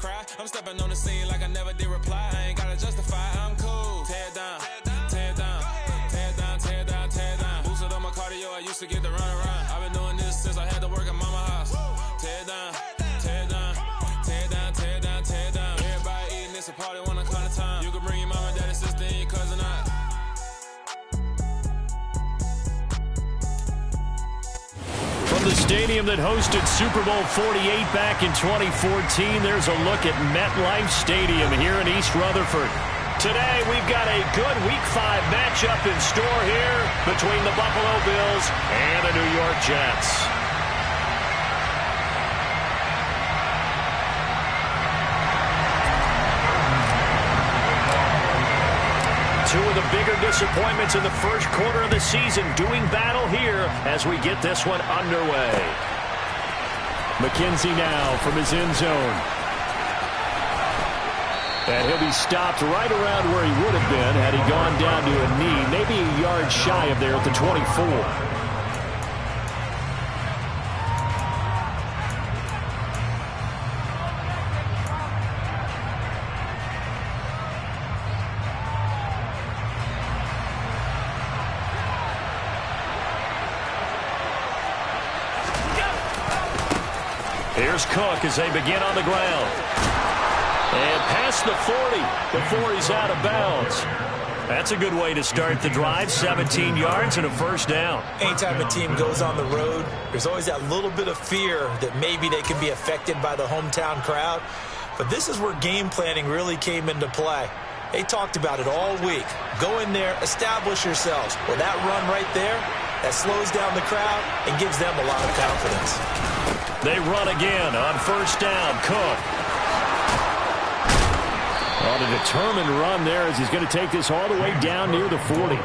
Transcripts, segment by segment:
cry. I'm stepping on the scene like I never did reply. I ain't gotta justify, I'm cool. Tear down, tear down, tear down, tear down, tear down. Boosted on my cardio, I used to get to run around. I've been doing this since I had to work at mama house. Tear down, tear down, tear down, tear down, tear down. Everybody eating, it's a party when I come to time. You can bring your mama, daddy, sister, and your cousin out. From the stadium that hosted Super Bowl 48 back in 2014, there's a look at MetLife Stadium here in East Rutherford. Today, we've got a good Week 5 matchup in store here between the Buffalo Bills and the New York Jets. Two of the bigger disappointments in the first quarter of the season doing battle here as we get this one underway. McKenzie now from his end zone. And he'll be stopped right around where he would have been had he gone down to a knee, maybe a yard shy of there at the 24. Here's Cook as they begin on the ground. And past the 40 before he's out of bounds. That's a good way to start the drive. 17 yards and a first down. Anytime a team goes on the road, there's always that little bit of fear that maybe they can be affected by the hometown crowd. But this is where game planning really came into play. They talked about it all week. Go in there, establish yourselves. Well, that run right there, that slows down the crowd and gives them a lot of confidence. They run again on first down. Cook. On a determined run there as he's going to take this all the way down near the 40.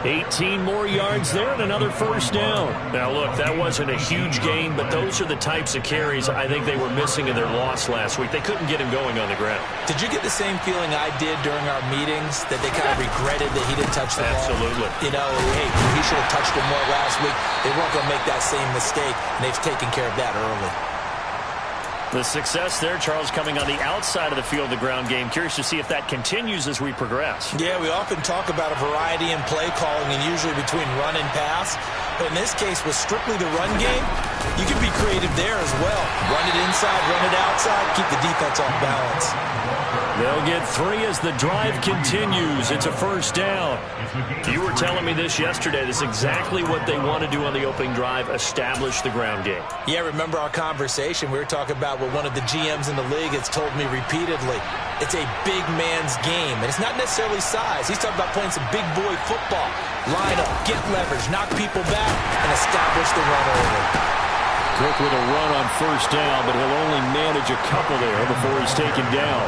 18 more yards there and another first down. Now, look, that wasn't a huge gain, but those are the types of carries I think they were missing in their loss last week. They couldn't get him going on the ground. Did you get the same feeling I did during our meetings, that they kind of regretted that he didn't touch the ball? Absolutely. You know, hey, he should have touched it more last week. They weren't going to make that same mistake, and they've taken care of that early. The success there, Charles, coming on the outside of the field, the ground game. Curious to see if that continues as we progress. Yeah, we often talk about a variety in play calling and usually between run and pass. But in this case, with strictly the run game, you can be creative there as well. Run it inside, run it outside, keep the defense off balance. They'll get 3 as the drive continues. It's a first down. You were telling me this yesterday. This is exactly what they want to do on the opening drive, establish the ground game. Yeah, remember our conversation? We were talking about what one of the GMs in the league has told me repeatedly. It's a big man's game, and it's not necessarily size. He's talking about playing some big boy football. Line up, get leverage, knock people back, and establish the run early. Cook with a run on first down, but he'll only manage a couple there before he's taken down.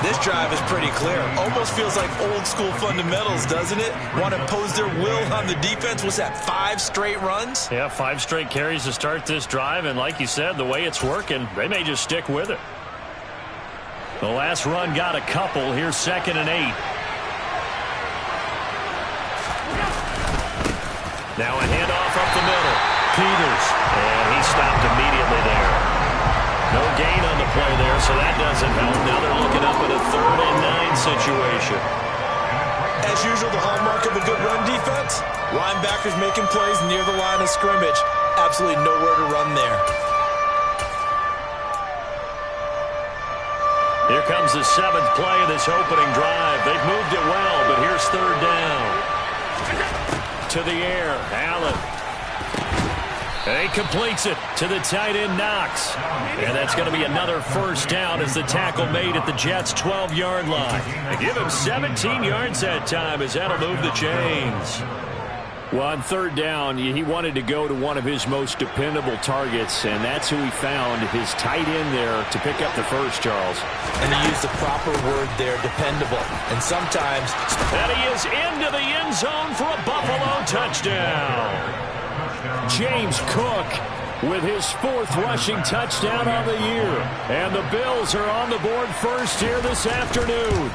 This drive is pretty clear. Almost feels like old school fundamentals, doesn't it? Want to impose their will on the defense. What's that, 5 straight runs? Yeah, 5 straight carries to start this drive. And like you said, the way it's working, they may just stick with it. The last run got a couple. Here's 2nd and 8. Now a handoff up the middle. Peters. And he stopped immediately there. No gain on the play there, so that doesn't help. Now they're looking up at a 3rd and 9 situation. As usual, the hallmark of a good run defense, linebackers making plays near the line of scrimmage. Absolutely nowhere to run there. Here comes the 7th play of this opening drive. They've moved it well, but here's 3rd down. To the air, Allen. And he completes it to the tight end, Knox. And that's going to be another first down as the tackle made at the Jets' 12-yard line. They give him 17 yards that time as that'll move the chains. Well, on 3rd down, he wanted to go to one of his most dependable targets, and that's who he found, his tight end there, to pick up the first, Charles. And he used the proper word there, dependable. And sometimes... And he is into the end zone for a Buffalo touchdown. James Cook with his 4th rushing touchdown on the year. And the Bills are on the board first here this afternoon.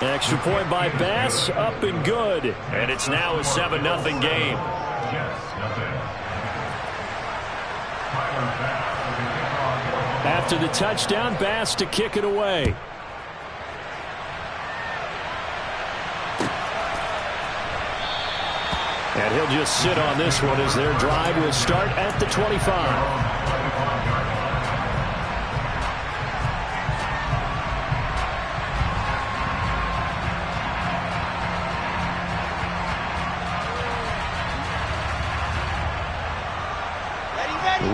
Extra point by Bass, up and good. And it's now a 7-0 game. After the touchdown, Bass to kick it away. And he'll just sit on this one as their drive will start at the 25.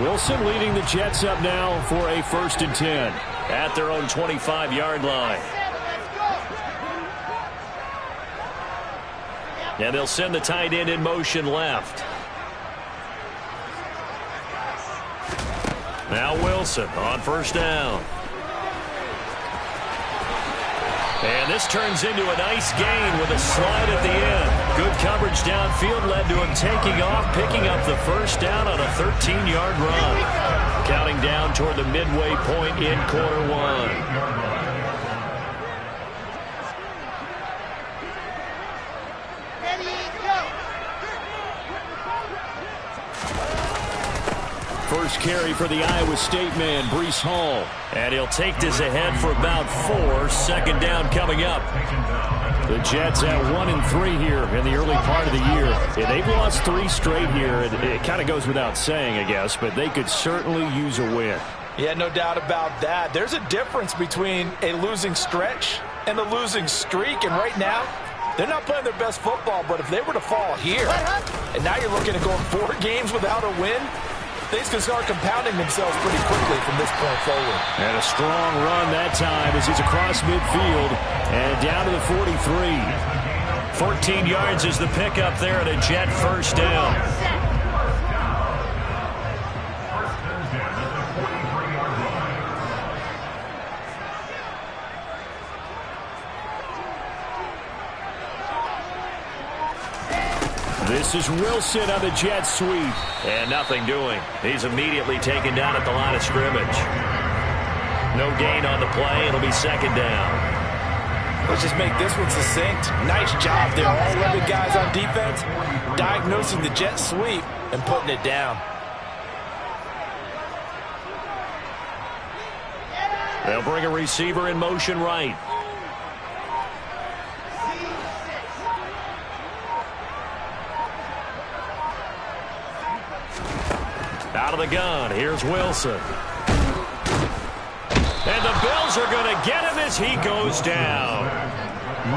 Wilson leading the Jets up now for a 1st and 10 at their own 25-yard line. And they'll send the tight end in motion left. Now Wilson on 1st down. And this turns into a nice gain with a slide at the end. Good coverage downfield led to him taking off, picking up the 1st down on a 13-yard run. Counting down toward the midway point in quarter 1. First carry for the Iowa State man, Breece Hall. And he'll take this ahead for about 4. 2nd down coming up. The Jets at 1-3 here in the early part of the year. Yeah, they've lost 3 straight here. It kind of goes without saying, I guess, but they could certainly use a win. Yeah, no doubt about that. There's a difference between a losing stretch and a losing streak, and right now, they're not playing their best football, but if they were to fall here, and now you're looking at going 4 games without a win, things can start compounding themselves pretty quickly from this point forward. And a strong run that time as he's across midfield and down to the 43. 14 yards is the pickup there at a Jet 1st down. This is Wilson on the jet sweep. And nothing doing. He's immediately taken down at the line of scrimmage. No gain on the play. It'll be 2nd down. Let's just make this one succinct. Nice job there. All 11 guys on defense diagnosing the jet sweep and putting it down. They'll bring a receiver in motion right. Out of the gun, here's Wilson. And the Bills are going to get him as he goes down.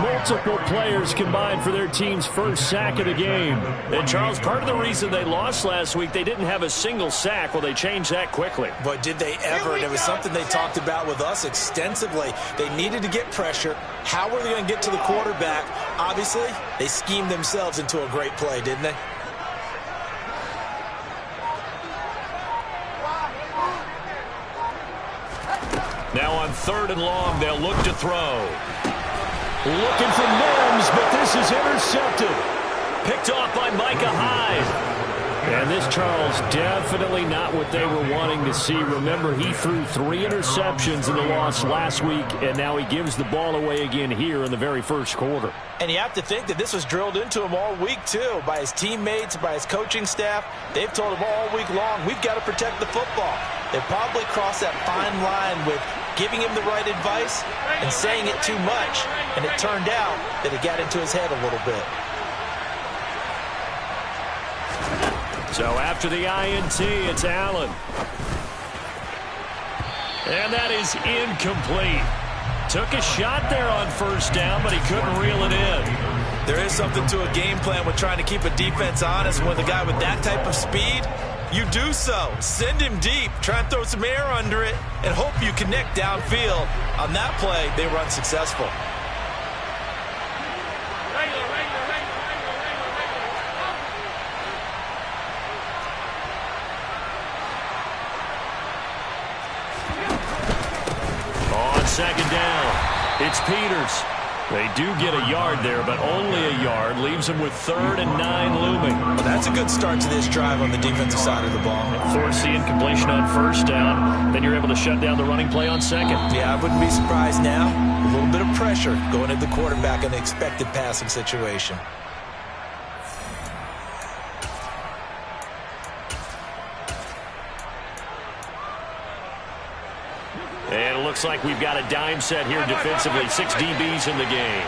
Multiple players combined for their team's 1st sack of the game. And, Charles, part of the reason they lost last week, they didn't have a single sack. Well, they changed that quickly. But did they ever? And it was something they talked about with us extensively. They needed to get pressure. How were they going to get to the quarterback? Obviously, they schemed themselves into a great play, didn't they? Now on 3rd and long, they'll look to throw. Looking for Mims, but this is intercepted. Picked off by Micah Hyde. And this, Charles, definitely not what they were wanting to see. Remember, he threw 3 interceptions in the loss last week, and now he gives the ball away again here in the very 1st quarter. And you have to think that this was drilled into him all week, too, by his teammates, by his coaching staff. They've told him all week long, we've got to protect the football. They probably crossed that fine line with giving him the right advice and saying it too much, and it turned out that it got into his head a little bit. So after the INT, it's Allen. And that is incomplete. Took a shot there on 1st down, but he couldn't reel it in. There is something to a game plan with trying to keep a defense honest. With a guy with that type of speed, you do so. Send him deep. Try and throw some air under it and hope you connect downfield. On that play, they were unsuccessful. On 2nd down, it's Peters. They do get a yard there, but only a yard. Leaves them with 3rd and 9 looming. Well, that's a good start to this drive on the defensive side of the ball. Force the incompletion on 1st down. Then you're able to shut down the running play on 2nd. Yeah, I wouldn't be surprised now. A little bit of pressure going at the quarterback in the expected passing situation. And it looks like we've got a dime set here defensively. 6 DBs in the game.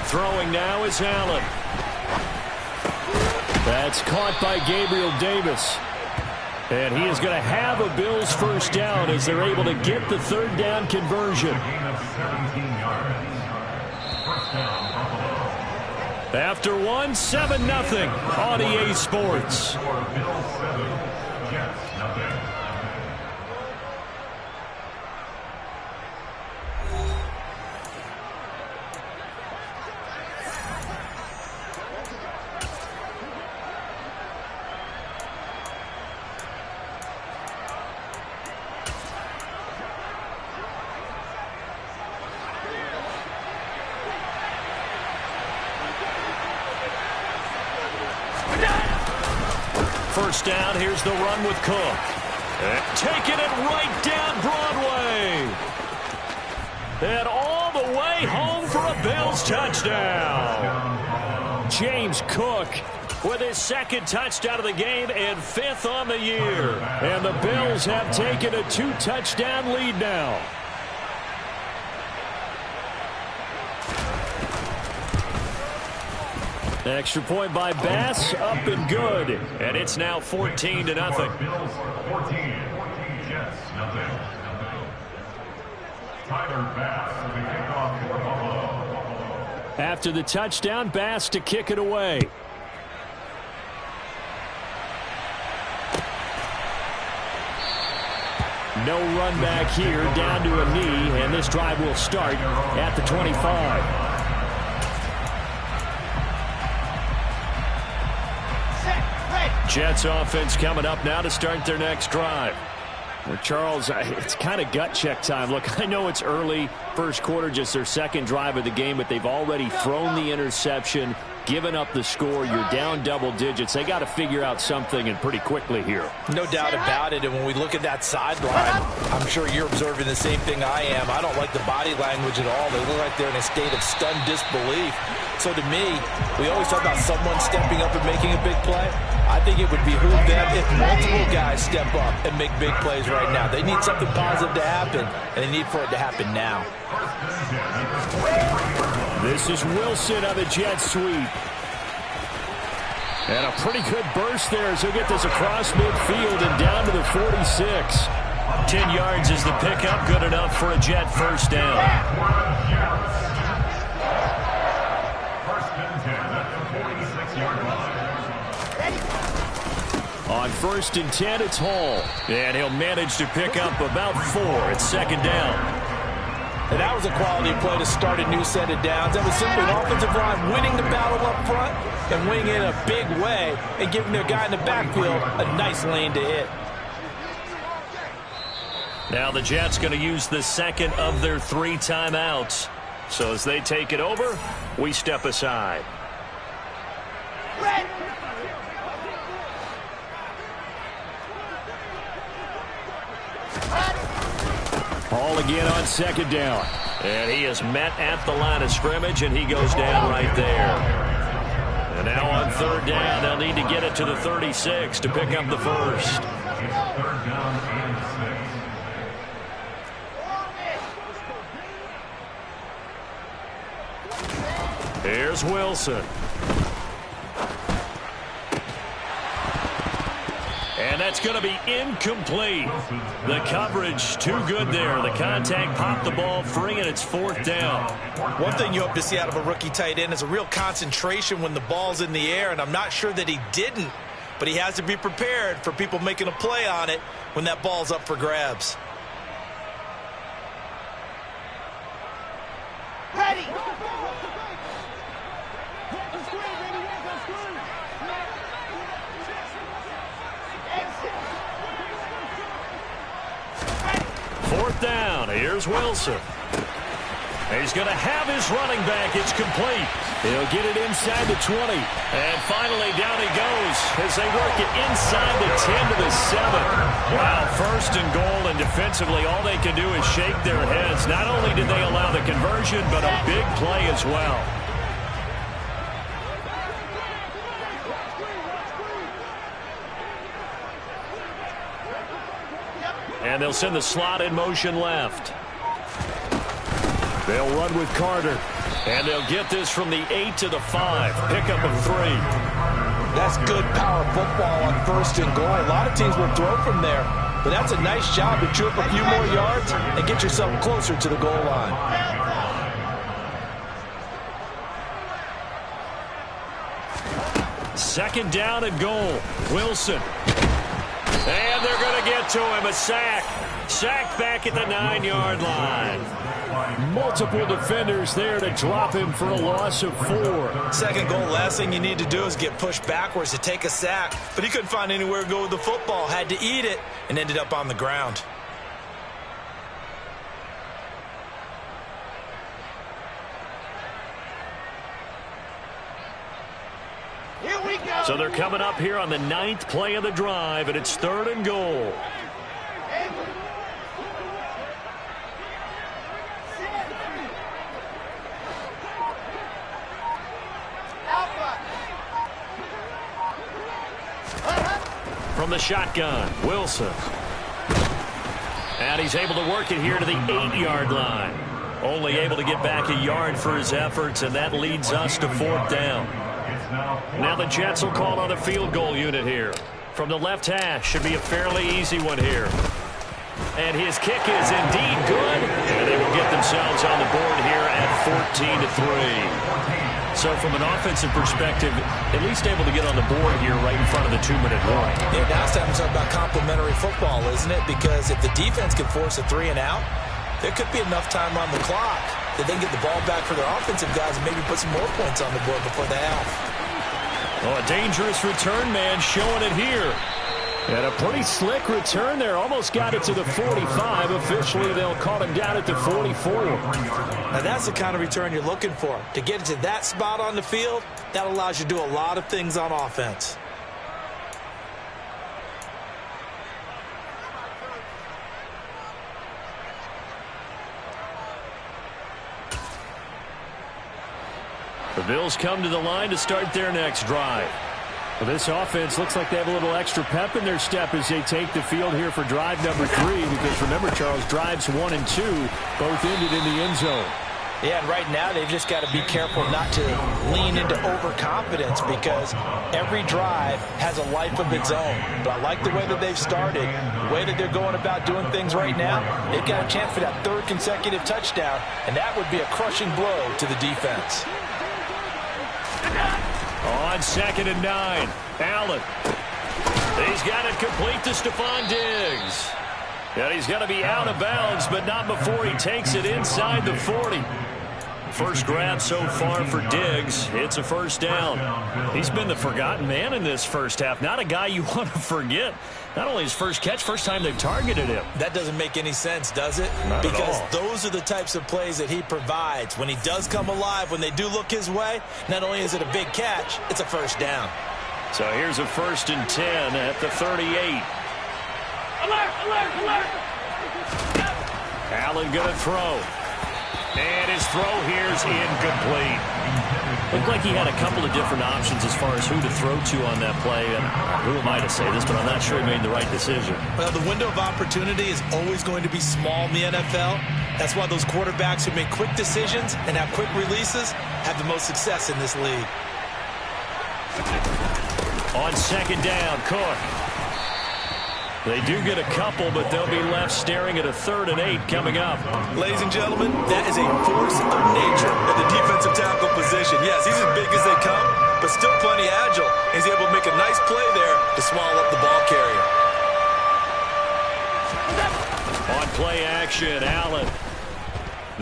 Throwing now is Allen. That's caught by Gabriel Davis. And he is going to have a Bills first down as they're able to get the third down conversion. After 7-0 on EA Sports. First down, here's the run with Cook. Taking it right down Broadway. And all the way home for a Bills touchdown. James Cook with his second touchdown of the game and 5th on the year. And the Bills have taken a 2-touchdown lead now. Extra point by Bass, up and good. And it's now 14-0. Bills 14, Jets nothing. Tyler Bass with the kickoff for Buffalo. After the touchdown, Bass to kick it away. No run back here, down to a knee, and this drive will start at the 25. Jets offense coming up now to start their next drive. Well, Charles, it's kind of gut check time. Look, I know it's early, first quarter, just their second drive of the game, but they've already thrown the interception, given up the score. You're down double digits. They got to figure out something, and pretty quickly here. No doubt about it, and when we look at that sideline, I'm sure you're observing the same thing I am. I don't like the body language at all. They look like they're in a state of stunned disbelief. So to me, we always talk about someone stepping up and making a big play. I think it would behoove them if multiple guys step up and make big plays right now. They need something positive to happen, and they need for it to happen now. This is Wilson on the jet sweep. And a pretty good burst there as he'll get this across midfield and down to the 46. 10 yards is the pickup, good enough for a Jet first down. On 1st and 10, it's Hall. And he'll manage to pick up about 4. It's second down. And that was a quality play to start a new set of downs. That was simply an offensive line winning the battle up front and winning in a big way and giving their guy in the backfield a nice lane to hit. Now the Jets going to use the second of their 3 timeouts. So as they take it over, we step aside. Hall again on second down. And he is met at the line of scrimmage, and he goes down right there. And now on third down, they'll need to get it to the 36 to pick up the first. Third down and 6. Here's Wilson. And that's going to be incomplete. The coverage too good there. The contact popped the ball free, and it's 4th down. One thing you hope to see out of a rookie tight end is a real concentration when the ball's in the air, and I'm not sure that he didn't, but he has to be prepared for people making a play on it when that ball's up for grabs. Ready. 4th down. Here's Wilson. He's going to have his running back. It's complete. He'll get it inside the 20. And finally, down he goes as they work it inside the 10 to the 7. Wow, 1st and goal, and defensively, all they can do is shake their heads. Not only did they allow the conversion, but a big play as well. And they'll send the slot in motion left. They'll run with Carter. And they'll get this from the 8 to the 5. Pickup of 3. That's good power football on 1st and goal. A lot of teams will throw from there. But that's a nice job to chew up a few more yards and get yourself closer to the goal line. Second down and goal. Wilson. And they're going to get to him. A sack. Sacked back at the 9-yard line. Multiple defenders there to drop him for a loss of 4. Second goal, last thing you need to do is get pushed backwards to take a sack. But he couldn't find anywhere to go with the football. Had to eat it and ended up on the ground. So they're coming up here on the 9th play of the drive, and it's 3rd and goal. From the shotgun, Wilson. And he's able to work it here to the 8-yard line. Only able to get back a yard for his efforts, and that leads us to 4th down. Now the Jets will call on the field goal unit here. From the left hash, should be a fairly easy one here. And his kick is indeed good. And they will get themselves on the board here at 14-3. So from an offensive perspective, at least able to get on the board here right in front of the 2-minute warning. Yeah, now it's time to talk about complementary football, isn't it? Because if the defense can force a 3 and out, there could be enough time on the clock that they can get the ball back for their offensive guys and maybe put some more points on the board before the half. Oh, a dangerous return man showing it here. And a pretty slick return there. Almost got it to the 45. Officially, they'll call him down at the 44. Now, that's the kind of return you're looking for. To get it to that spot on the field, that allows you to do a lot of things on offense. The Bills come to the line to start their next drive. Well, this offense looks like they have a little extra pep in their step as they take the field here for drive number 3. Because remember, Charles, drives 1 and 2 both ended in the end zone. Yeah, and right now they've just got to be careful not to lean into overconfidence because every drive has a life of its own. But I like the way that they've started, the way that they're going about doing things right now. They've got a chance for that 3rd consecutive touchdown, and that would be a crushing blow to the defense. On 2nd and 9, Allen. He's got it complete to Stephon Diggs. And he's going to be out of bounds, but not before he takes it inside the 40. First grab so far for Diggs. It's a first down. He's been the forgotten man in this first half. Not a guy you want to forget. Not only his first catch, first time they've targeted him. That doesn't make any sense, does it? Not at all. Because those are the types of plays that he provides. When he does come alive, when they do look his way, not only is it a big catch, it's a first down. So here's a 1st and 10 at the 38. Alert, alert, alert! Allen going to throw. And his throw here's incomplete. Looked like he had a couple of different options as far as who to throw to on that play. And who am I to say this, but I'm not sure he made the right decision. Well, the window of opportunity is always going to be small in the NFL. That's why those quarterbacks who make quick decisions and have quick releases have the most success in this league. On 2nd down, Cook. They do get a couple, but they'll be left staring at a 3rd and 8 coming up. Ladies and gentlemen, that is a force of nature at the defensive tackle position. Yes, he's as big as they come, but still plenty agile. He's able to make a nice play there to swallow up the ball carrier. On play action, Allen.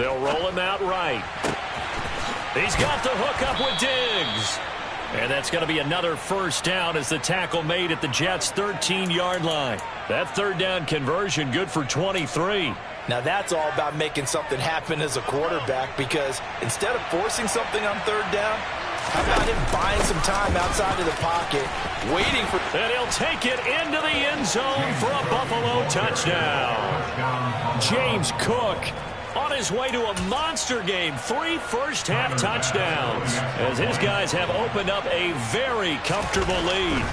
They'll roll him out right. He's got the hook up with Diggs. And that's going to be another first down as the tackle made at the Jets' 13-yard line. That 3rd down conversion good for 23. Now that's all about making something happen as a quarterback because instead of forcing something on 3rd down, how about him buying some time outside of the pocket, waiting for... And he'll take it into the end zone for a Buffalo touchdown. James Cook on his way to a monster game. 3 first-half touchdowns as his guys have opened up a very comfortable lead.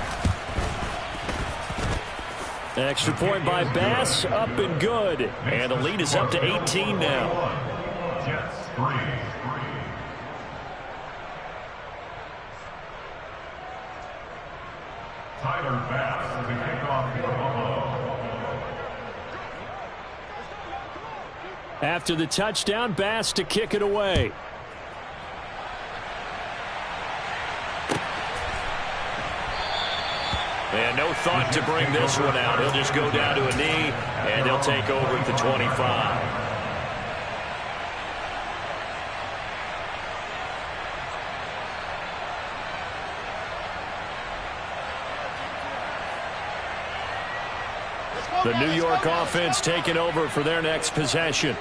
Extra point by Bass, up and good. And the lead is up to 18 now. Jets 3. Tyler Bass, the kickoff for Buffalo. After the touchdown, Bass to kick it away. And no thought to bring this one out. He'll just go down to a knee, and they'll take over at the 25. The New York offense taking over for their next possession.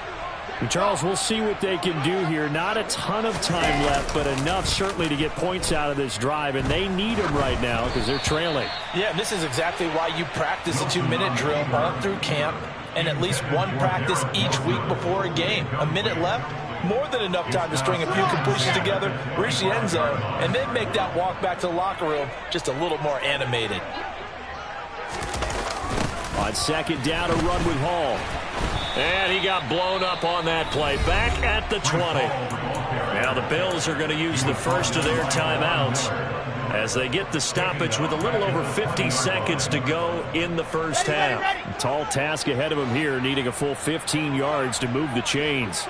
And Charles, we'll see what they can do here. Not a ton of time left, but enough certainly to get points out of this drive, and they need them right now because they're trailing. Yeah, and this is exactly why you practice a 2-minute drill all through camp and at least one practice each week before a game. A minute left, more than enough time to string a few completions together, reach the end zone, and then make that walk back to the locker room just a little more animated. On second down, a run with Hall. And he got blown up on that play. Back at the 20. Now the Bills are going to use the first of their timeouts as they get the stoppage with a little over 50 seconds to go in the first half. A tall task ahead of him here, needing a full 15 yards to move the chains.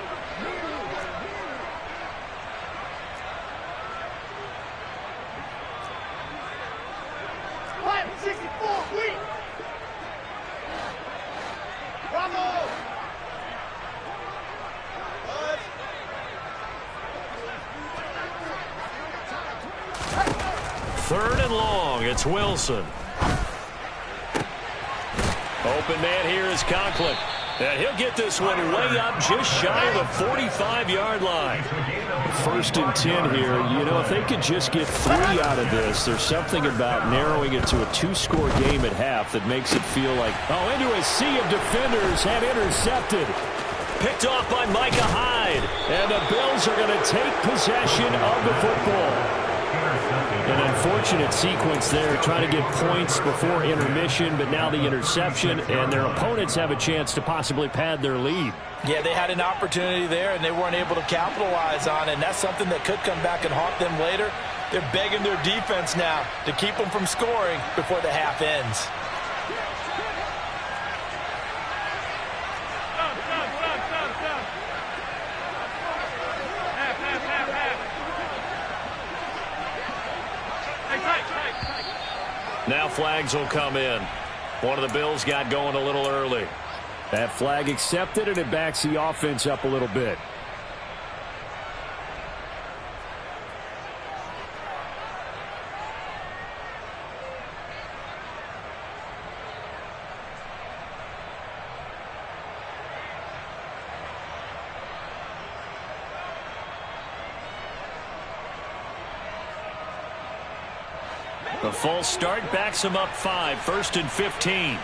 Third and long, it's Wilson. Open man here is Conklin. And he'll get this one way up just shy of the 45-yard line. First and 10 here. You know, if they could just get 3 out of this, there's something about narrowing it to a 2-score game at half that makes it feel like, oh, into a sea of defenders and intercepted. Picked off by Micah Hyde. And the Bills are going to take possession of the football. An unfortunate sequence there, trying to get points before intermission, but now the interception, and their opponents have a chance to possibly pad their lead. Yeah, they had an opportunity there, and they weren't able to capitalize on it, and that's something that could come back and haunt them later. They're begging their defense now to keep them from scoring before the half ends. Now flags will come in. One of the Bills got going a little early. That flag accepted, and it backs the offense up a little bit. The false start backs him up 5, first and 15.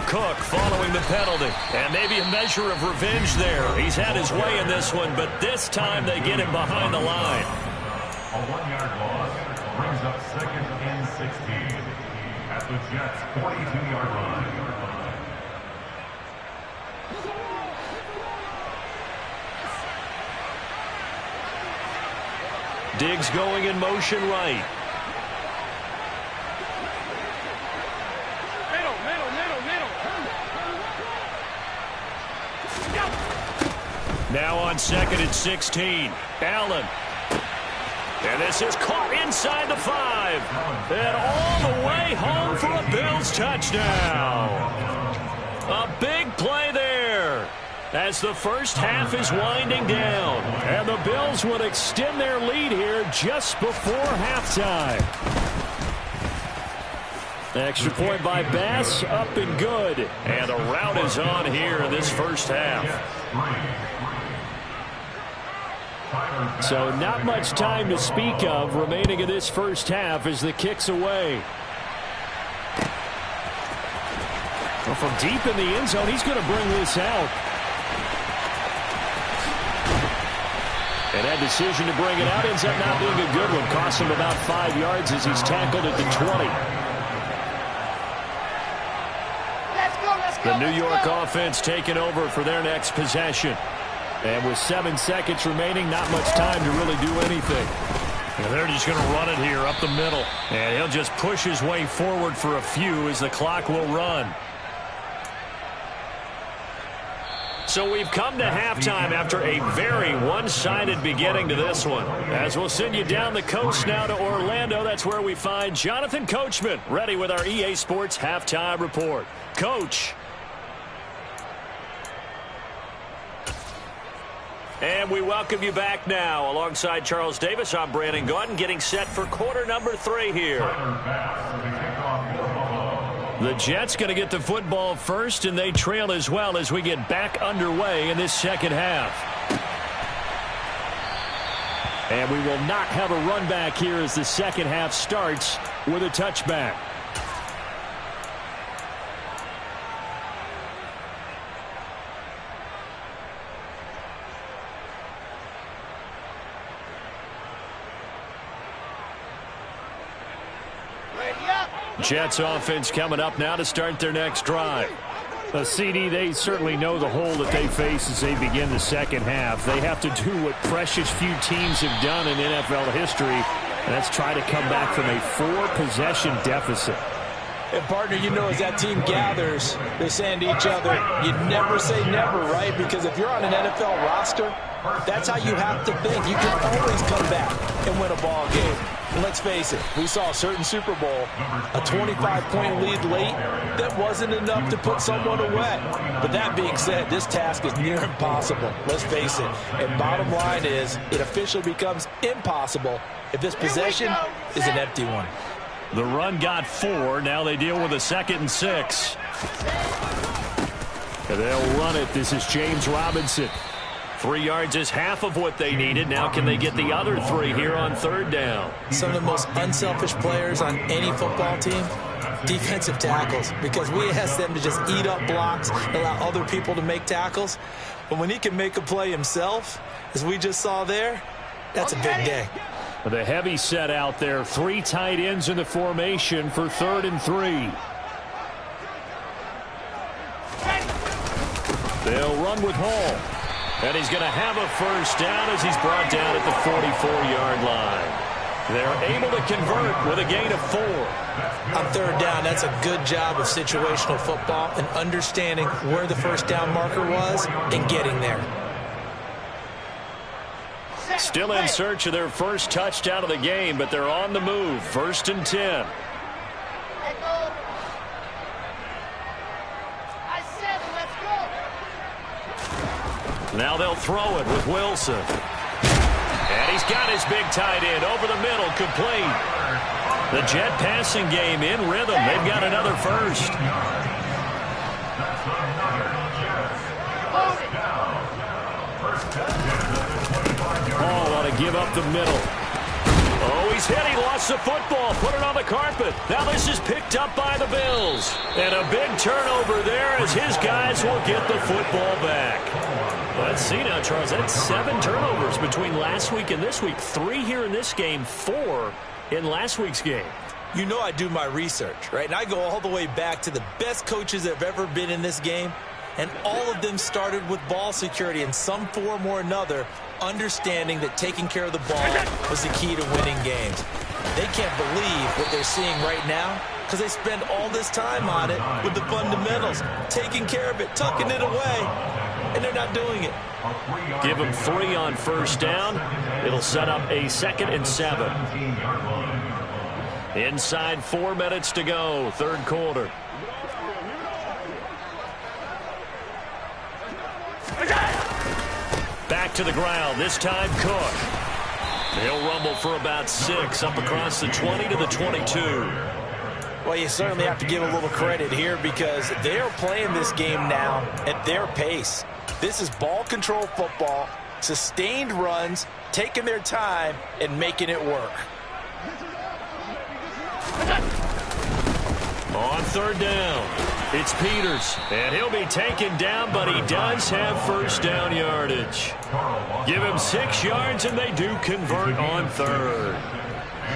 Cook following the penalty, and maybe a measure of revenge there. He's had his way in this one, but this time they get him behind the line. A 1-yard loss brings up second and 16 at the Jets' 42-yard line. Diggs going in motion right. Now on second and 16. Allen. And this is caught inside the 5. And all the way home for a Bills touchdown. A big play there as the first half is winding down. And the Bills would extend their lead here just before halftime. Extra point by Bass, up and good. And the route is on here in this first half. So not much time to speak of remaining in this first half as the kick's away. Well, from deep in the end zone, he's going to bring this out. And that decision to bring it out ends up not being a good one. Costs him about 5 yards as he's tackled at the 20. The New York offense taking over for their next possession. And with 7 seconds remaining, not much time to really do anything. And they're just going to run it here up the middle. And he'll just push his way forward for a few as the clock will run. So we've come to halftime after a very one-sided beginning to this one. As we'll send you down the coast now to Orlando, that's where we find Jonathan Coachman ready with our EA Sports Halftime Report. Coach. And we welcome you back now. Alongside Charles Davis, I'm Brandon Gaudin, getting set for quarter number 3 here. The Jets going to get the football first, and they trail as well as we get back underway in this second half. And we will not have a run back here as the second half starts with a touchback. Jets offense coming up now to start their next drive. CD, they certainly know the hole that they face as they begin the second half. They have to do what precious few teams have done in NFL history, and that's try to come back from a 4-possession deficit. And, partner, you know, as that team gathers, they're saying to each other, you never say never, right? Because if you're on an NFL roster, that's how you have to think. You can always come back and win a ball game. And let's face it, we saw a certain Super Bowl, a 25-point lead late, that wasn't enough to put someone away. But that being said, this task is near impossible. Let's face it. And bottom line is, it officially becomes impossible if this possession is an empty one. The run got 4. Now they deal with a 2nd and 6. And they'll run it. This is James Robinson. 3 yards is half of what they needed. Now can they get the other 3 here on 3rd down? Some of the most unselfish players on any football team, defensive tackles, because we ask them to just eat up blocks, allow other people to make tackles. But when he can make a play himself, as we just saw there, that's a big day. The heavy set out there. 3 tight ends in the formation for 3rd and 3. They'll run with Hall. And he's going to have a first down as he's brought down at the 44-yard line. They're able to convert with a gain of 4. On 3rd down, that's a good job of situational football and understanding where the first down marker was and getting there. Still in search of their first touchdown of the game, but they're on the move. 1st and 10. Now they'll throw it with Wilson. And he's got his big tight end over the middle, complete. The Jet passing game in rhythm. They've got another first. Hall ought to give up the middle. Oh, he's hit. He lost the football. Put it on the carpet. Now this is picked up by the Bills. And a big turnover there as his guys will get the football back. Let's see now, Charles. That's 7 turnovers between last week and this week. 3 here in this game, 4 in last week's game. You know I do my research, right? And I go all the way back to the best coaches that have ever been in this game. And all of them started with ball security in some form or another, understanding that taking care of the ball was the key to winning games. They can't believe what they're seeing right now because they spend all this time on it with the fundamentals, taking care of it, tucking it away, and they're not doing it. Give them 3 on first down. It'll set up a 2nd and 7. Inside 4 minutes to go, 3rd quarter. Back to the ground, this time Cook. He'll rumble for about 6, up across the 20 to the 22. Well, you certainly have to give a little credit here because they're playing this game now at their pace. This is ball control football, sustained runs, taking their time and making it work. On 3rd down. It's Peters, and he'll be taken down, but he does have first down yardage. Give him 6 yards, and they do convert on third.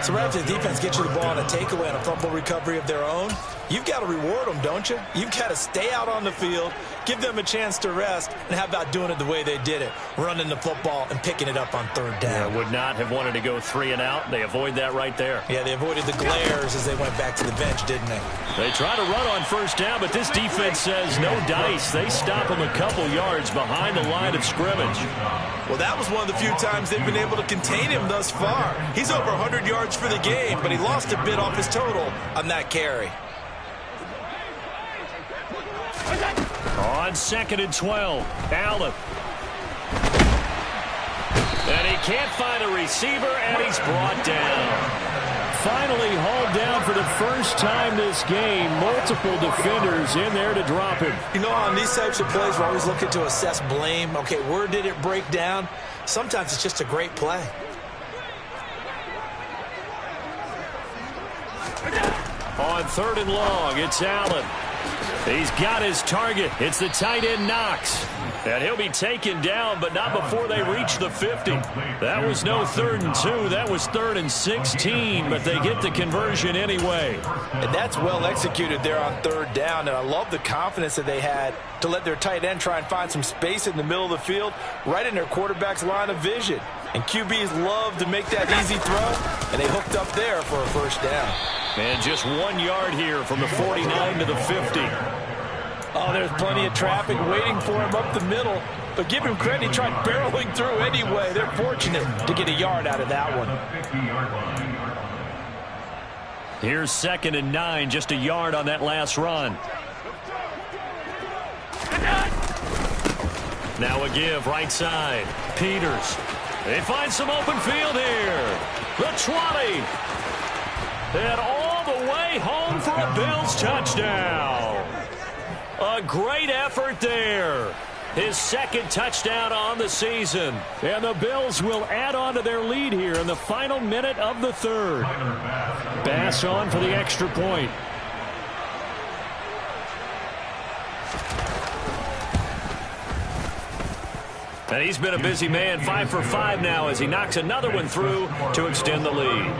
So right after the defense gets you the ball on a takeaway and a fumble recovery of their own, you've got to reward them, don't you? You've got to stay out on the field, give them a chance to rest, and how about doing it the way they did it, running the football and picking it up on third down. Yeah, would not have wanted to go 3 and out. They avoid that right there. Yeah, they avoided the glares as they went back to the bench, didn't they? They try to run on first down, but this defense says no dice. They stop him a couple yards behind the line of scrimmage. Well, that was one of the few times they've been able to contain him thus far. He's over 100 yards for the game, but he lost a bit off his total on that carry. On 2nd and 12, Allen. And he can't find a receiver, and he's brought down. Finally hauled down for the first time this game. Multiple defenders in there to drop him. You know, on these types of plays, we're always looking to assess blame. Okay, where did it break down? Sometimes it's just a great play. On 3rd and long, it's Allen. He's got his target. It's the tight end Knox. And he'll be taken down, but not before they reach the 50. That was no 3rd and 2. That was 3rd and 16, but they get the conversion anyway. And that's well executed there on 3rd down, and I love the confidence that they had to let their tight end try and find some space in the middle of the field, right in their quarterback's line of vision. And QBs love to make that easy throw, and they hooked up there for a first down. And just 1 yard here from the 49 to the 50. Oh, there's plenty of traffic waiting for him up the middle. But give him credit, he tried barreling through anyway. They're fortunate to get a yard out of that one. Here's 2nd and 9, just a yard on that last run. Now a give, right side. Peters. They find some open field here. The 20. And all the way home for a Bills touchdown. A great effort there. His 2nd touchdown on the season. And the Bills will add on to their lead here in the final minute of the 3rd. Bass on for the extra point. And he's been a busy man, 5 for 5 now as he knocks another one through to extend the lead.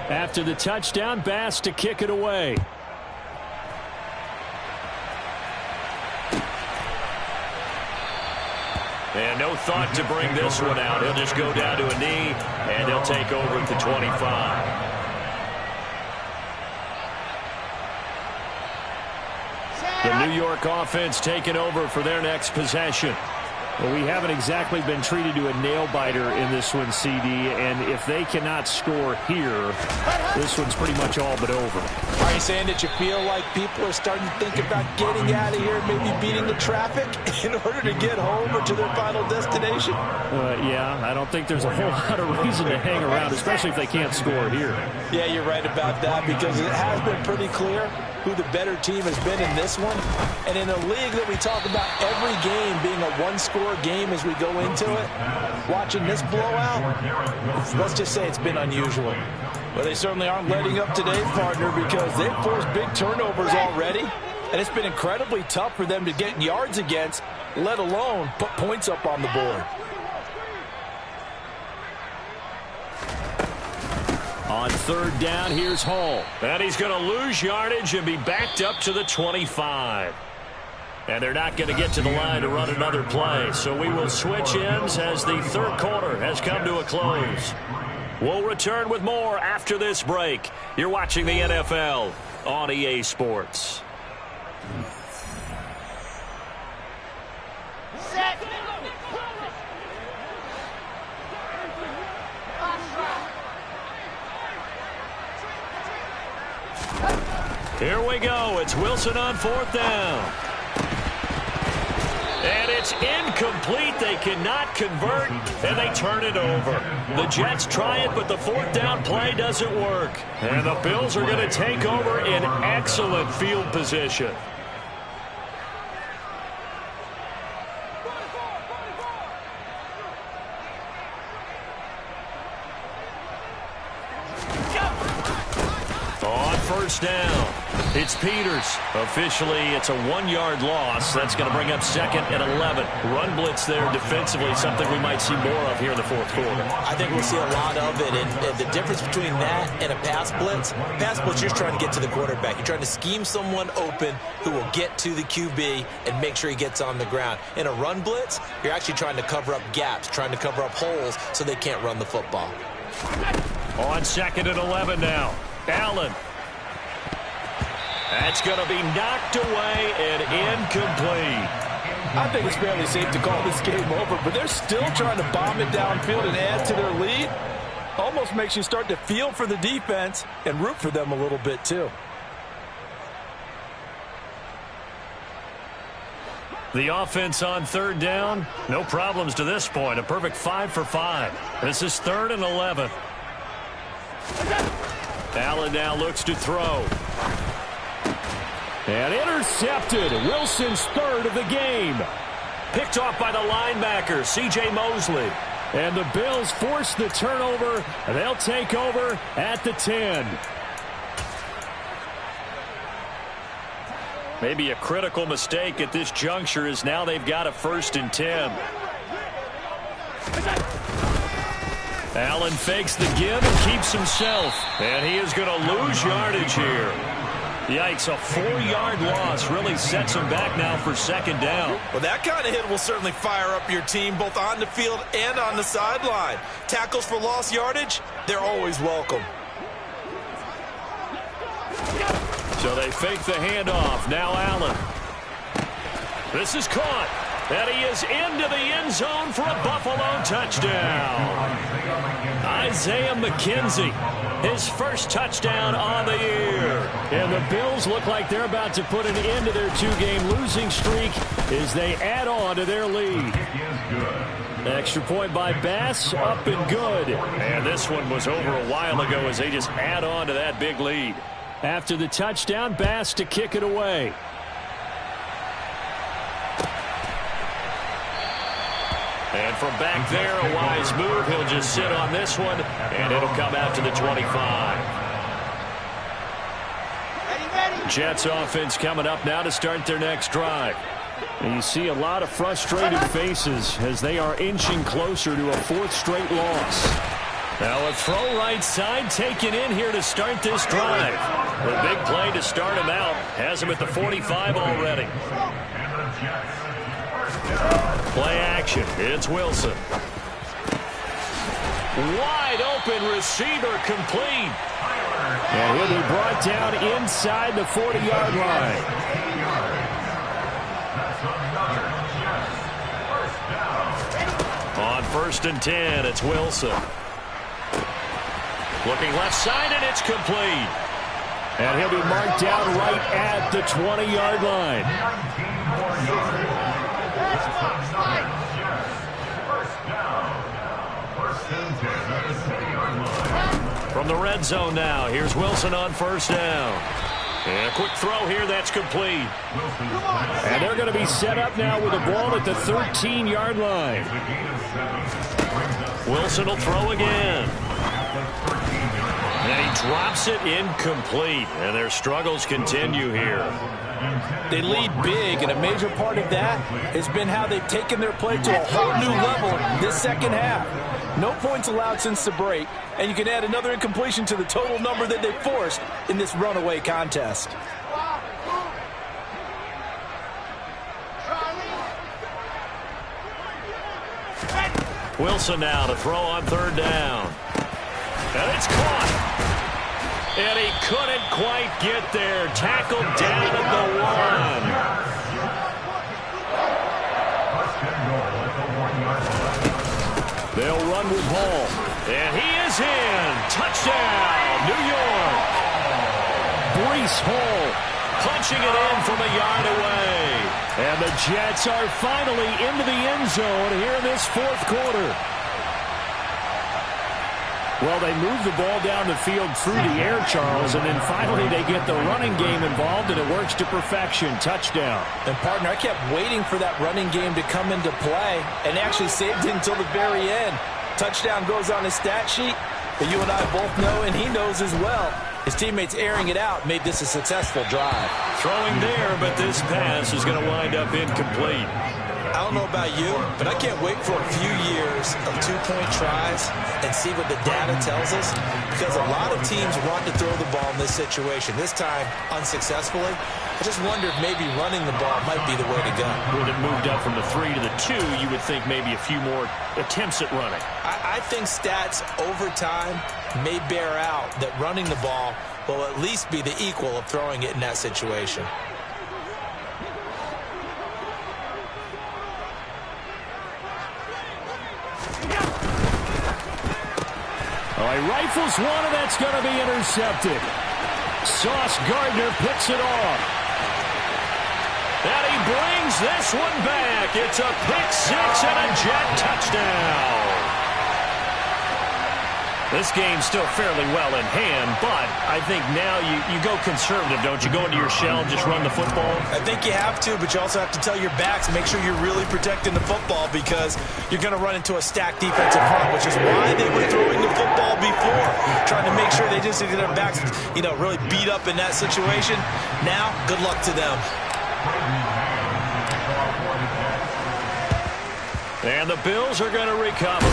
After the touchdown, Bass to kick it away. And no thought to bring this one out. He'll just go down to a knee, and he'll take over at the 25. The New York offense taking over for their next possession. Well, we haven't exactly been treated to a nail-biter in this one, CD, and if they cannot score here, this one's pretty much all but over. Are you saying that you feel like people are starting to think about getting out of here, maybe beating the traffic in order to get home or to their final destination? Yeah, I don't think there's a whole lot of reason to hang around, especially if they can't score here. Yeah, you're right about that, because it has been pretty clear who the better team has been in this one. And in a league that we talk about every game being a one-score game as we go into it, watching this blowout, let's just say it's been unusual. Well, they certainly aren't letting up today, partner, because they've forced big turnovers already, and it's been incredibly tough for them to get yards against, let alone put points up on the board. On 3rd down, here's Hall. And he's going to lose yardage and be backed up to the 25. And they're not going to get to the line to run another play. So we will switch ends as the 3rd quarter has come to a close. We'll return with more after this break. You're watching the NFL on EA Sports. Set. Here we go. It's Wilson on 4th down. And it's incomplete. They cannot convert, and they turn it over. The Jets try it, but the 4th down play doesn't work. And the Bills are going to take over in excellent field position. first down. It's Peters. Officially, it's a 1-yard loss. That's going to bring up 2nd and 11. Run blitz there defensively, something we might see more of here in the fourth quarter. I think we'll see a lot of it, and the difference between that and a pass blitz, you're trying to get to the quarterback. You're trying to scheme someone open who will get to the QB and make sure he gets on the ground. In a run blitz, you're actually trying to cover up gaps, trying to cover up holes so they can't run the football. On 2nd and 11 now. Allen. That's going to be knocked away and incomplete. I think it's fairly safe to call this game over, but they're still trying to bomb it downfield and add to their lead. Almost makes you start to feel for the defense and root for them a little bit too. The offense on 3rd down, no problems to this point. A perfect 5 for 5. This is 3rd and 11. Allen now looks to throw. And intercepted. Wilson's 3rd of the game. Picked off by the linebacker, C.J. Mosley. And the Bills force the turnover. They'll take over at the 10. Maybe a critical mistake at this juncture is now they've got a 1st and 10. Allen fakes the give and keeps himself. And he is going to lose yardage here. Yikes, a 4-yard loss really sets him back now for 2nd down. Well, that kind of hit will certainly fire up your team both on the field and on the sideline. Tackles for lost yardage, they're always welcome. So they fake the handoff. Now Allen. This is caught. And he is into the end zone for a Buffalo touchdown. Isaiah McKenzie, his first touchdown on the year. And the Bills look like they're about to put an end to their 2-game losing streak as they add on to their lead. Extra point by Bass, up and good. And this one was over a while ago as they just add on to that big lead. After the touchdown, Bass to kick it away. And from back there, a wise move. He'll just sit on this one, and it'll come out to the 25. Jets offense coming up now to start their next drive. And you see a lot of frustrated faces as they are inching closer to a 4th straight loss. Now a throw right side taken in here to start this drive. A big play to start him out. Has him at the 45 already. Play action. It's Wilson. Wide open receiver complete. And he'll be brought down inside the 40-yard line. On 1st and 10, it's Wilson. Looking left side, and it's complete. And he'll be marked down right at the 20-yard line. From the red zone now, here's Wilson on 1st down. And a quick throw here, that's complete. And they're going to be set up now with the ball at the 13-yard line. Wilson will throw again. And he drops it incomplete. And their struggles continue here. They lead big, and a major part of that has been how they've taken their play to a whole new level this 2nd half. No points allowed since the break, and you can add another incompletion to the total number that they forced in this runaway contest. Wilson now to throw on 3rd down. And it's caught. And he couldn't quite get there. Tackled down at the 1. They'll run with Hall. And he is in. Touchdown, New York. Breece Hall punching it in from a yard away. And the Jets are finally into the end zone here in this 4th quarter. Well, they move the ball down the field through the air, Charles, and then finally they get the running game involved, and it works to perfection. Touchdown. And, partner, I kept waiting for that running game to come into play and actually saved it until the very end. Touchdown goes on his stat sheet, but you and I both know, and he knows as well, His teammates airing it out made this a successful drive. Throwing there, but this pass is going to wind up incomplete. I don't know about you, but I can't wait for a few years of two-point tries and see what the data tells us, because a lot of teams want to throw the ball in this situation. This time, unsuccessfully. I just wonder if maybe running the ball might be the way to go. When it moved up from the 3 to the 2, you would think maybe a few more attempts at running. I think stats over time may bear out that running the ball will at least be the equal of throwing it in that situation. Oh, he rifles one, and that's going to be intercepted. Sauce Gardner picks it off. And he brings this one back. It's a pick six and a Jet touchdown. This game's still fairly well in hand, but I think now you go conservative, don't you? Go into your shell and just run the football? I think you have to, but you also have to tell your backs, make sure you're really protecting the football, because you're going to run into a stacked defensive front, which is why they were throwing the football before, trying to make sure they just get their backs, really beat up in that situation. Now, good luck to them. And the Bills are going to recover.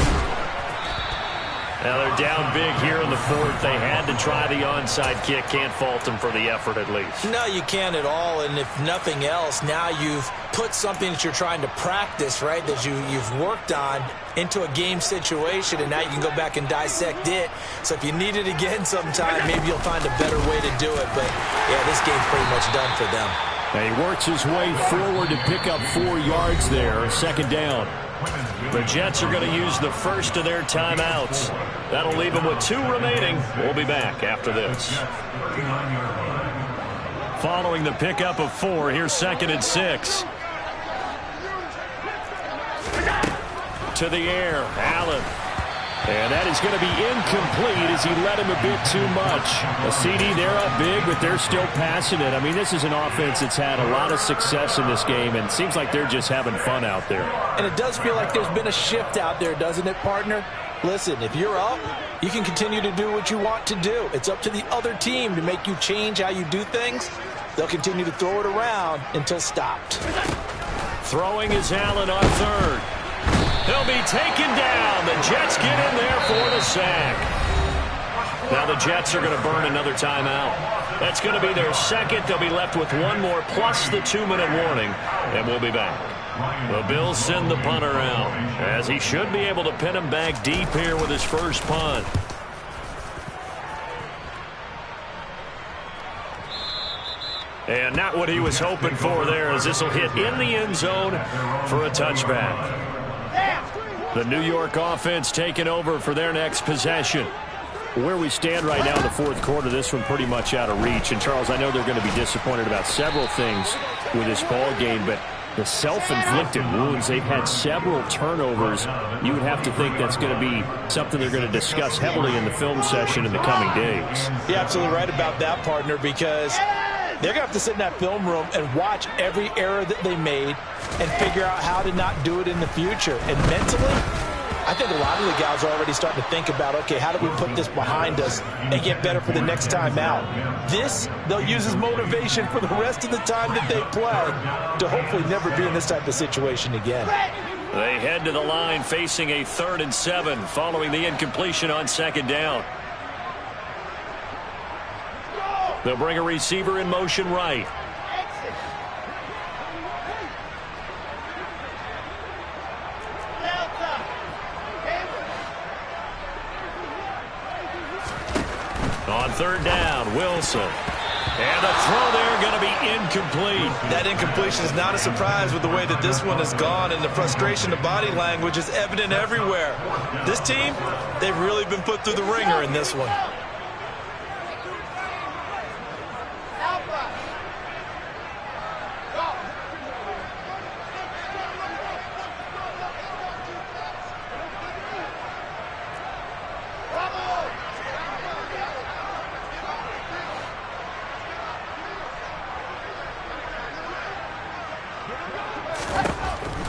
Now they're down big here in the fourth. They had to try the onside kick. Can't fault them for the effort at least. No, you can't at all. And if nothing else, now you've put something that you're trying to practice, right, that you've worked on into a game situation, and now you can go back and dissect it. So if you need it again sometime, maybe you'll find a better way to do it. But, yeah, this game's pretty much done for them. And he works his way forward to pick up 4 yards there. Second down. The Jets are going to use the first of their timeouts. That'll leave them with 2 remaining. We'll be back after this. Following the pickup of 4, here's 2nd and 6. To the air, Allen. And that is going to be incomplete as he led him a bit too much. A CD, they're up big, but they're still passing it. I mean, this is an offense that's had a lot of success in this game, and it seems like they're just having fun out there. And it does feel like there's been a shift out there, doesn't it, partner? Listen, if you're up, you can continue to do what you want to do. It's up to the other team to make you change how you do things. They'll continue to throw it around until stopped. Throwing is Allen on 3rd. He'll be taken down. The Jets get in there for the sack. Now the Jets are going to burn another timeout. That's going to be their 2nd. They'll be left with 1 more plus the 2-minute warning, and we'll be back. The Bills send the punter out, as he should be able to pin him back deep here with his first punt. And not what he was hoping for there, as this will hit in the end zone for a touchback. The New York offense taking over for their next possession. Where we stand right now in the fourth quarter, this one pretty much out of reach. And, Charles, I know they're going to be disappointed about several things with this ball game, but the self-inflicted wounds, they've had several turnovers. You would have to think that's going to be something they're going to discuss heavily in the film session in the coming days. You're absolutely right about that, partner, because they're going to have to sit in that film room and watch every error that they made and figure out how to not do it in the future. And mentally, I think a lot of the guys are already starting to think about, okay, how do we put this behind us and get better for the next time out? This, they'll use as motivation for the rest of the time that they play to hopefully never be in this type of situation again. They head to the line facing a 3rd and 7 following the incompletion on 2nd down. They'll bring a receiver in motion right. On 3rd down, Wilson. And the throw there going to be incomplete. That incompletion is not a surprise with the way that this one has gone, and the frustration, the body language is evident everywhere. This team, they've really been put through the ringer in this one.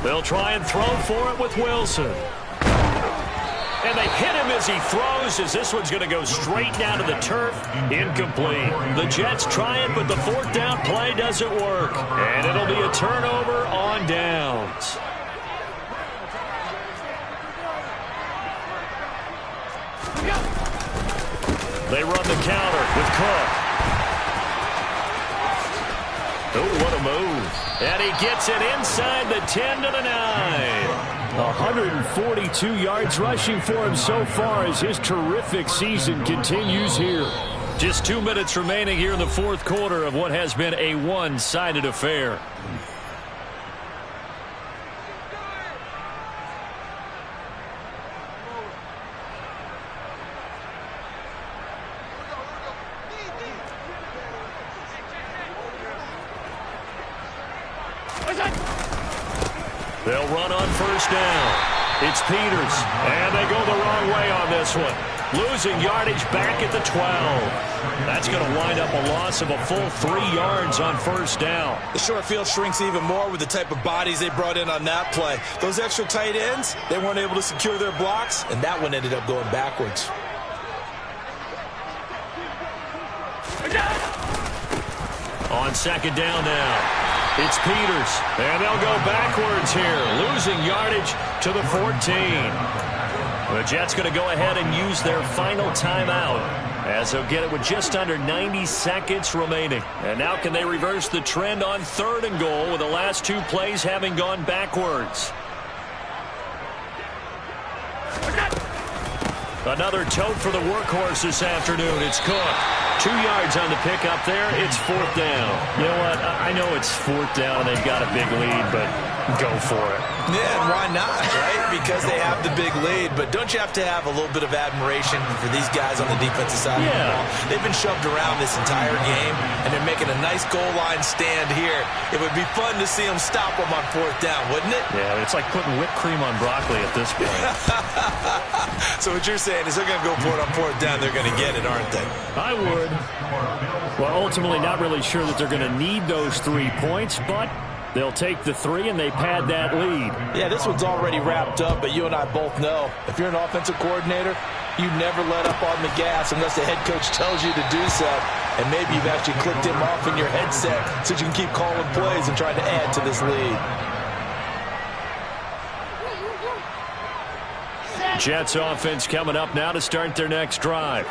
They'll try and throw for it with Wilson. And they hit him as he throws, as this one's going to go straight down to the turf. Incomplete. The Jets try it, but the fourth down play doesn't work. And it'll be a turnover on downs. They run the counter with Cook. Oh, what a move. And he gets it inside the 10 to the 9. 142 yards rushing for him so far as his terrific season continues here. Just 2 minutes remaining here in the fourth quarter of what has been a one-sided affair. They'll run on first down. It's Peters, and they go the wrong way on this one. Losing yardage back at the 12. That's going to wind up a loss of a full 3 yards on first down. The short field shrinks even more with the type of bodies they brought in on that play. Those extra tight ends, they weren't able to secure their blocks, and that one ended up going backwards. On second down now. It's Peters, and they'll go backwards here, losing yardage to the 14. The Jets going to go ahead and use their final timeout, as they'll get it with just under 90 seconds remaining. And now can they reverse the trend on 3rd and goal with the last 2 plays having gone backwards? Another tote for the workhorse this afternoon. It's Cook. 2 yards on the pickup there. It's 4th down. You know what? I know it's 4th down and they've got a big lead, but go for it. Yeah, and why not, right? Because they have the big lead. But don't you have to have a little bit of admiration for these guys on the defensive side of the ball? They've been shoved around this entire game, and they're making a nice goal line stand here. It would be fun to see them stop them on 4th down, wouldn't it? Yeah, it's like putting whipped cream on broccoli at this point. So what you're saying is they're going to go for it on 4th down. They're going to get it, aren't they? I would. Well, ultimately not really sure that they're going to need those 3 points, but they'll take the 3 and they pad that lead. Yeah, this one's already wrapped up, but you and I both know if you're an offensive coordinator, you never let up on the gas unless the head coach tells you to do so. And maybe you've actually clicked him off in your headset so you can keep calling plays and trying to add to this lead. Jets offense coming up now to start their next drive.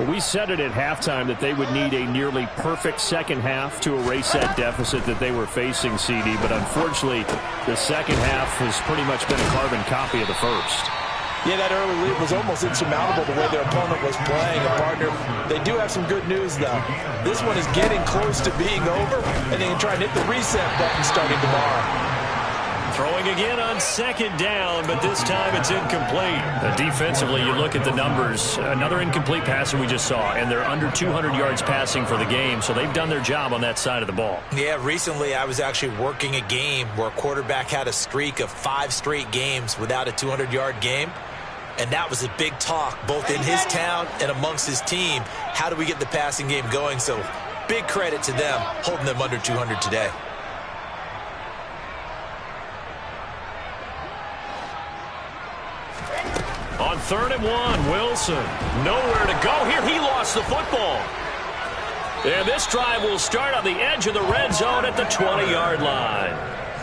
We said it at halftime that they would need a nearly perfect second half to erase that deficit that they were facing, CD. But unfortunately, the second half has pretty much been a carbon copy of the first. Yeah, that early lead was almost insurmountable the way their opponent was playing. And, partner, they do have some good news, though. This one is getting close to being over, and they can try and hit the reset button starting tomorrow. Throwing again on second down, but this time it's incomplete. Defensively, you look at the numbers. Another incomplete pass that we just saw, and they're under 200 yards passing for the game, so they've done their job on that side of the ball. Yeah, recently I was actually working a game where a quarterback had a streak of 5 straight games without a 200-yard game. And that was a big talk, both in his town and amongst his team. How do we get the passing game going? So big credit to them, holding them under 200 today. On 3rd and 1, Wilson. Nowhere to go here. He lost the football. And this drive will start on the edge of the red zone at the 20-yard line.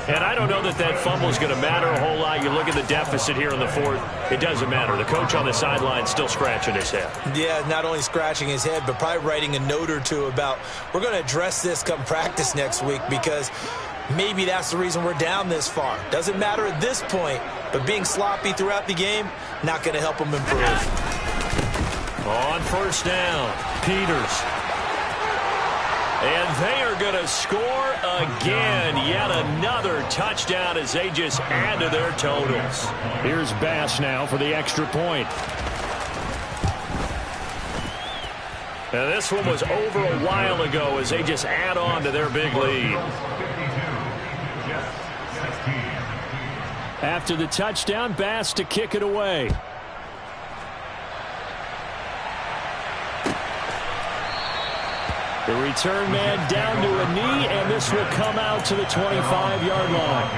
And I don't know that that fumble is going to matter a whole lot. You look at the deficit here in the 4th. It doesn't matter. The coach on the sideline still scratching his head. Yeah, not only scratching his head, but probably writing a note or two about we're going to address this come practice next week because maybe that's the reason we're down this far. Doesn't matter at this point, but being sloppy throughout the game, not going to help them improve. On first down, Peters. And they are going to score again. Yet another touchdown as they just add to their totals. Here's Bass now for the extra point. And this one was over a while ago as they just add on to their big lead. After the touchdown, Bass to kick it away. The return man down to a knee, and this will come out to the 25-yard line.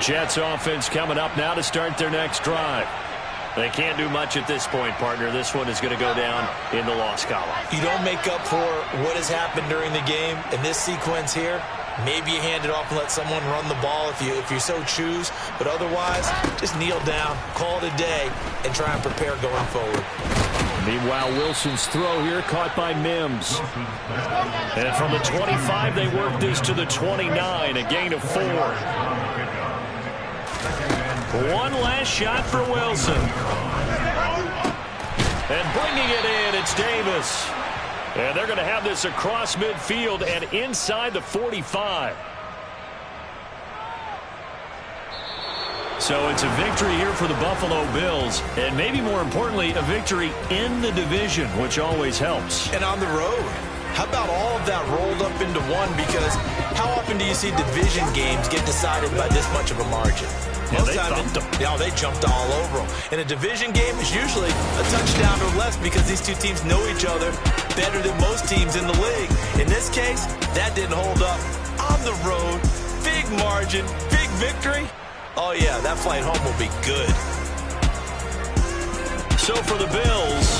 Jets offense coming up now to start their next drive. They can't do much at this point, partner. This one is going to go down in the loss column. You don't make up for what has happened during the game in this sequence here. Maybe you hand it off and let someone run the ball if you so choose. But otherwise, just kneel down, call it a day, and try and prepare going forward. Meanwhile, Wilson's throw here caught by Mims. And from the 25, they work this to the 29, a gain of 4. One last shot for Wilson. And bringing it in, it's Davis. And they're going to have this across midfield and inside the 45. So it's a victory here for the Buffalo Bills. And maybe more importantly, a victory in the division, which always helps. And on the road. How about all of that rolled up into one? Because how often do you see division games get decided by this much of a margin? Most times, they jumped all over them. In a division game, it's usually a touchdown or less because these two teams know each other better than most teams in the league. In this case, that didn't hold up. On the road, big margin, big victory. Oh, yeah, that flight home will be good. So for the Bills,